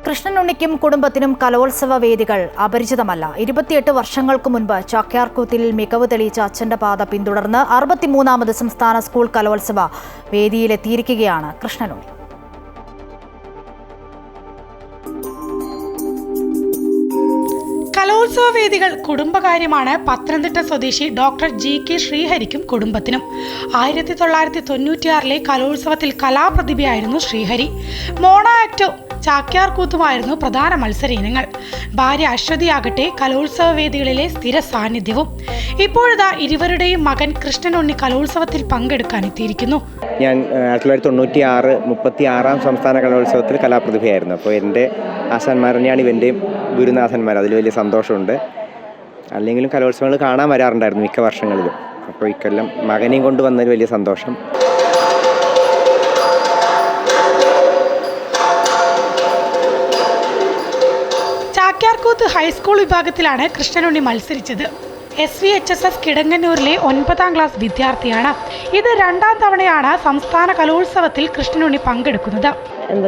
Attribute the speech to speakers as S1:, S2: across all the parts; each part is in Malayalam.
S1: കൃഷ്ണനുണ്ണിക്കും കുടുംബത്തിനും കലോത്സവ വേദികൾ അപരിചിതമല്ല. 28 വർഷങ്ങൾക്ക് മുൻപ് ചാക്യാർകൂത്തിൽ മികവ് തെളിയിച്ച അച്ഛന്റെ പാത പിന്തുടർന്ന് 63ാമത് സംസ്ഥാന സ്കൂൾ കലോത്സവ വേദിയിലെത്തിയിരിക്കുകയാണ് കൃഷ്ണനുണ്ണി.
S2: കലോത്സവ വേദികൾ കുടുംബകാര്യമാണ് പത്തനംതിട്ട സ്വദേശി ഡോക്ടർ GK ശ്രീഹരിക്കും കുടുംബത്തിനും. 1996 കലോത്സവത്തിൽ കലാപ്രതിഭയായിരുന്നു ശ്രീഹരി. മോണോ ആക്ടും ചാക്യാർകൂത്തുമായിരുന്നു പ്രധാന മത്സര ഇനങ്ങൾ. ഭാര്യ അശ്വതിയാകട്ടെ കലോത്സവ വേദികളിലെ സ്ഥിര സാന്നിധ്യവും. ഇപ്പോഴിതാ ഇരുവരുടെയും മകൻ കൃഷ്ണനുണ്ണി കലോത്സവത്തിൽ പങ്കെടുക്കാൻ എത്തിയിരിക്കുന്നു.
S3: ഞാൻ 1996 36ാം സംസ്ഥാന കലോത്സവത്തിൽ കലാപ്രതിഭയായിരുന്നു. അപ്പോൾ എൻ്റെ ആശാന്മാർ തന്നെയാണ് ഇവൻ്റെയും ഗുരുനാഥന്മാർ. അതിൽ വലിയ സന്തോഷമുണ്ട്. അല്ലെങ്കിലും കലോത്സവങ്ങൾ കാണാൻ വരാറുണ്ടായിരുന്നു മിക്ക വർഷങ്ങളിലും. അപ്പോൾ ഇക്കൊല്ലം മകനെയും കൊണ്ടുവന്നതിൽ വലിയ സന്തോഷം.
S2: ചാക്യാർകൂത്ത് ഹൈസ്കൂൾ വിഭാഗത്തിലാണ് കൃഷ്ണനുണ്ണി മത്സരിച്ചത്. SVHSS കിടങ്ങന്നൂരിലെ 9ാം ക്ലാസ് വിദ്യാർത്ഥിയാണ്. ഇത് 2ാം തവണയാണ് സംസ്ഥാന കലോത്സവത്തിൽ കൃഷ്ണനുണ്ണി പങ്കെടുക്കുന്നത്.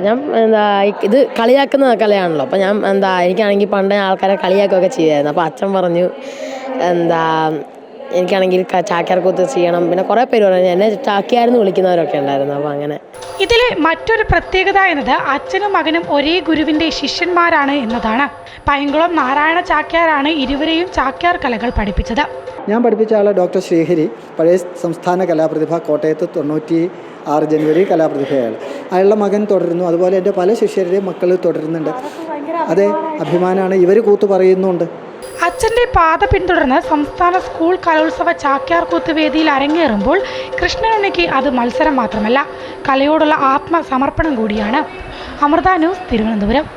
S4: ഞാൻ ഇത് കളിയാക്കുന്ന കലയാണല്ലോ. അപ്പോൾ ഞാൻ എനിക്കാണെങ്കിൽ പണ്ടേ ആൾക്കാരെ കളിയാക്കുകയൊക്കെ ചെയ്യുമായിരുന്നു. അപ്പോൾ അച്ഛൻ പറഞ്ഞു എനിക്കാണെങ്കിൽ ചാക്യാർകൂത്ത് ചെയ്യണം. പിന്നെ കുറേ പേര് പറഞ്ഞു എന്നെ ചാക്യാരെന്ന് വിളിക്കുന്നവരൊക്കെ ഉണ്ടായിരുന്നു. അപ്പോൾ അങ്ങനെ
S2: ഇതിലെ മറ്റൊരു പ്രത്യേകത എന്നത് അച്ഛനും മകനും ഒരേ ഗുരുവിൻ്റെ ശിഷ്യന്മാരാണ് എന്നതാണ്. പൈങ്കുളം നാരായണ ചാക്യാരാണ് ഇരുവരെയും ചാക്യാർ കലകൾ പഠിപ്പിച്ചത്.
S5: ഞാൻ പഠിപ്പിച്ച ആൾ ഡോക്ടർ ശ്രീഹരി, പഴയ സംസ്ഥാന കലാപ്രതിഭ, കോട്ടയത്ത് 96 ജനുവരി കലാപ്രതിഭയാണ്. അയാളുടെ മകൻ തുടരുന്നു. അതുപോലെ എൻ്റെ പല ശിഷ്യരുടെയും മക്കൾ തുടരുന്നുണ്ട്. അതേ അഭിമാനമാണ്. ഇവർ കൂത്ത് പറയുന്നുണ്ട്.
S2: അച്ഛൻ്റെ പാത പിന്തുടർന്ന് സംസ്ഥാന സ്കൂൾ കലോത്സവ ചാക്യാർകൂത്ത് വേദിയിൽ അരങ്ങേറുമ്പോൾ കൃഷ്ണനുണ്ണിക്ക് അത് മത്സരം മാത്രമല്ല, കലയോടുള്ള ആത്മസമർപ്പണം കൂടിയാണ്. അമൃത ന്യൂസ്, തിരുവനന്തപുരം.